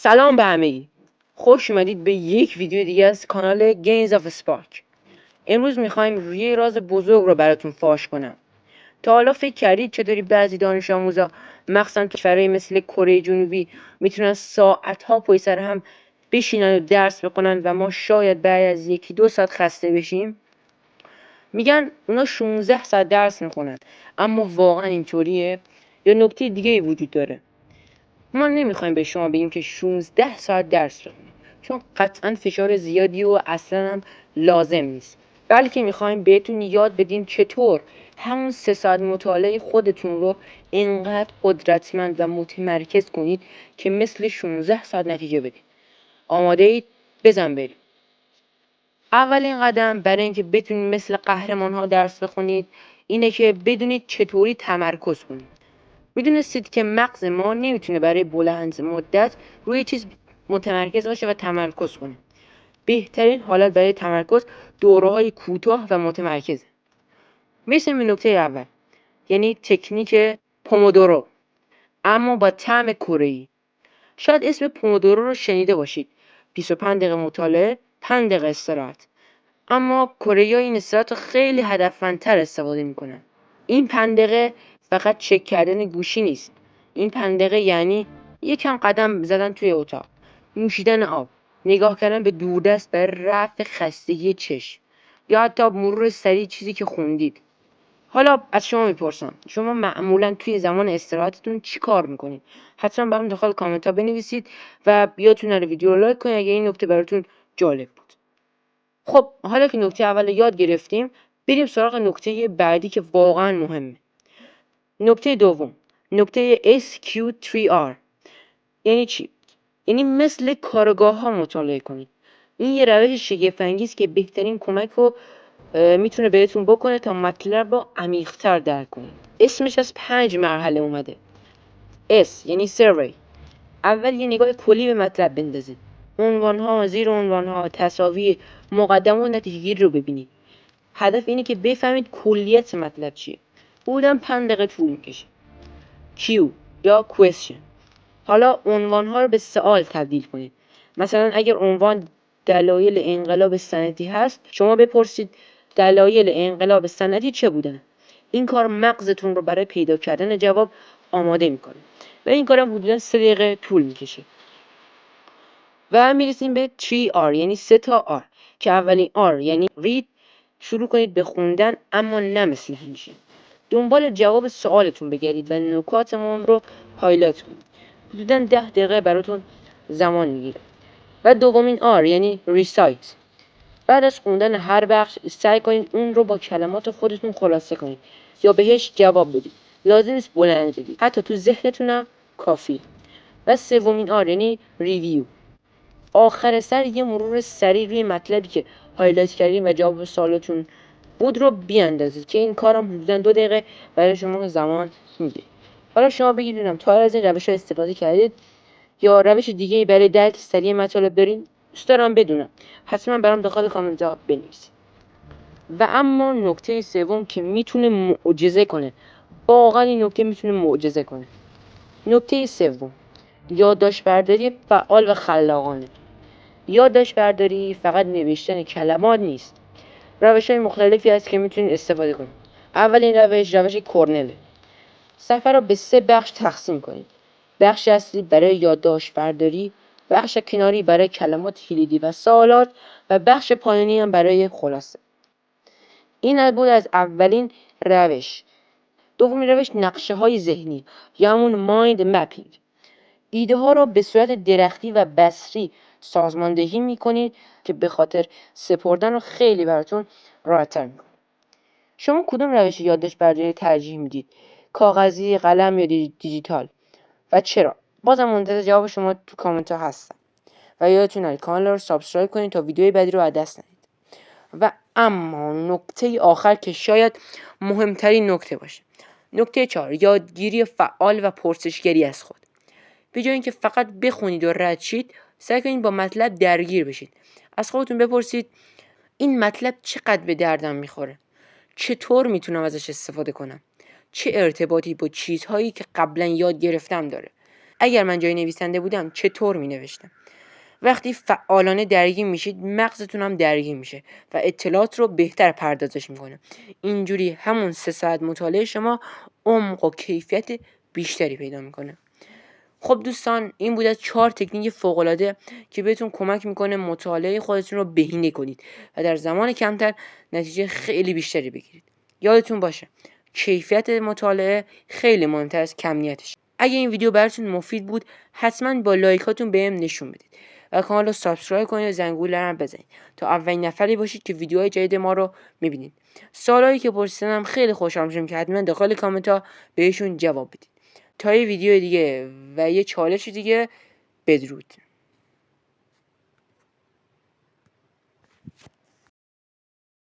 سلام به همگی. خوش اومدید به یک ویدیو دیگه از کانال Gains of Spark. امروز میخوایم روی راز بزرگ رو براتون فاش کنم. تا حالا فکر کردید چطوری بعضی دانش آموزا مخصوصا کشورهای مثل کره جنوبی میتونن ساعتها پشت سر هم بشینن و درس بخونن و ما شاید بعد از 1-2 ساعت خسته بشیم؟ میگن اونا 16 ساعت درس میخونن، اما واقعا اینطوریه یا نکته دیگه ای وجود داره؟ ما نمیخوایم به شما بگیم که 16 ساعت درس بخونید، چون قطعا فشار زیادی و اصلا هم لازم نیست، بلکه میخوایم بهتون یاد بدیم چطور همون 3 ساعت مطالعه خودتون رو اینقدر قدرتمند و متمرکز کنید که مثل 16 ساعت نتیجه بدید. آماده اید؟ بزن بریم. اولین قدم برای اینکه بتونید مثل قهرمان ها درس بخونید اینه که بدونید چطوری تمرکز کنید. میدونستید که مغز ما نمیتونه برای بلند مدت روی چیز متمرکز باشه و تمرکز کنه. بهترین حالت برای تمرکز دوره‌های کوتاه و متمرکزه. مثل نکته اول، یعنی تکنیک پومودورو، اما با طعم کره‌ای. شاید اسم پومودورو رو شنیده باشید. 25 دقیقه مطالعه، 5 دقیقه استراحت. اما کره‌ای‌ها این استراحت رو خیلی هدفمندتر استفاده میکنن. این 5 دقیقه فقط چک کردن گوشی نیست. این 5 دقیقه یعنی یکم قدم زدن توی اتاق، نوشیدن آب، نگاه کردن به دوردست برای رفع خستگی چشم، یا حتی مرور سریع چیزی که خوندید. حالا از شما میپرسم، شما معمولا توی زمان استراحتتون چی کار میکنید؟ حتما برام داخل کامنت ها بنویسید و بیاتون نره ویدیو رو لایک کنید اگه این نکته براتون جالب بود. خب حالا که نکته اول یاد گرفتیم، بریم سراغ نکته بعدی که واقعا مهمه. نکته دوم، نکته SQ3R. یعنی چی؟ یعنی مثل کارگاه ها مطالعه کنید. این یه روش شگفت انگیز که بهترین کمک رو میتونه بهتون بکنه تا مطلب رو عمیق‌تر درک کنید. اسمش از 5 مرحله اومده. S یعنی سروی. اول یه نگاه کلی به مطلب بندازید. عنوان‌ها، زیر عنوان‌ها، تصاویر، مقدمه و نتیجه‌گیری رو ببینید. هدف اینه که بفهمید کلیت مطلب چیه. بودم 5 دقیقه طول میکشه. Q یا question. حالا عنوان‌ها رو به سوال تبدیل کنید. مثلا اگر عنوان دلایل انقلاب صنعتی هست، شما بپرسید دلایل انقلاب صنعتی چه بودن؟ این کار مغزتون رو برای پیدا کردن جواب آماده میکنه و این کارم حدودا 3 دقیقه طول میکشه. و میرسیم به 3R یعنی 3 تا R که اولین R یعنی read. شروع کنید به خوندن، اما نه مثل همیشه. دنبال جواب سوالتون بگردید و نکات مهم رو هایلایت کنید. حدوداً 10 دقیقه براتون زمان میگیره. و دومین R یعنی recite. بعد از خوندن هر بخش سعی کنید اون رو با کلمات خودتون خلاصه کنید یا بهش جواب بدید. لازم نیست بلند بگید، حتی تو ذهنتونم کافی. و سومین R یعنی review. آخر سر یه مرور سریع روی مطلبی که هایلایت کردین و جواب سوالتون بود رو بیاندازید که این کارم حدوداً 2 دقیقه برای شما زمان میده. حالا شما بگیرید تا از این روش ها استفاده کردید یا روش دیگه برای درک سریع مطالب دارین، دوست دارم بدونم. حتما برام داخل کامنت ها بنویسید. و اما نکته سوم که میتونه معجزه کنه، واقعا این نکته میتونه معجزه کنه. نکته سوم، یادداشت برداری فعال و خلاقانه. یادداشت برداری فقط نوشتن کلمات نیست. روش‌های مختلفی هست که میتونید استفاده کنید. اولین روش کورنله. صفحه را به 3 بخش تقسیم کنید. بخش اصلی برای یادداشت برداری، بخش کناری برای کلمات کلیدی و سوالات و بخش پایانی هم برای خلاصه. این بود از اولین روش. دومین روش نقشه‌های ذهنی یا همون مایند مپینگ. ایده ها را به صورت درختی و بصری سازماندهی میکنید که به خاطر سپردن رو خیلی براتون راحت‌تر میکنه. شما کدوم روش یادداشت برداری ترجیح میدید؟ کاغذی، قلم یا دیجیتال؟ و چرا؟ بازم منتظر جواب شما تو کامنت ها هستم. و یادتون نره کانال رو سابسکرایب کنید تا ویدیوی بعدی رو از دست ندید. و اما نکته آخر که شاید مهمترین نکته باشه. نکته 4، یادگیری فعال و پرسشگری از خود. به جای اینکه فقط بخونید و رد شید، سعی کنید با مطلب درگیر بشید. از خودتون بپرسید این مطلب چقدر به دردم میخوره؟ چطور میتونم ازش استفاده کنم؟ چه ارتباطی با چیزهایی که قبلا یاد گرفتم داره؟ اگر من جای نویسنده بودم چطور مینوشتم؟ وقتی فعالانه درگیر میشید مغزتون هم درگیر میشه و اطلاعات رو بهتر پردازش میکنه. اینجوری همون 3 ساعت مطالعه شما عمق و کیفیت بیشتری پیدا میکنه. خب دوستان، این بود از 4 تکنیک فوق‌العاده که بهتون کمک میکنه مطالعه خودتون رو بهینه کنید و در زمان کمتر نتیجه خیلی بیشتری بگیرید. یادتون باشه کیفیت مطالعه خیلی مهمتر از کمیتش. اگه این ویدیو براتون مفید بود حتما با لایکاتون بهم نشون بدید و کانال رو سابسکرایب کنید و زنگوله رو بزنید تا اولین نفری باشید که ویدیوهای جدید ما رو میبینید. سوالایی که پرسیدم خیلی خوشحال میشم که حتما داخل کامنت ها بهشون جواب بدید. تا یه ویدیو دیگه و یه چالش دیگه، بدرود.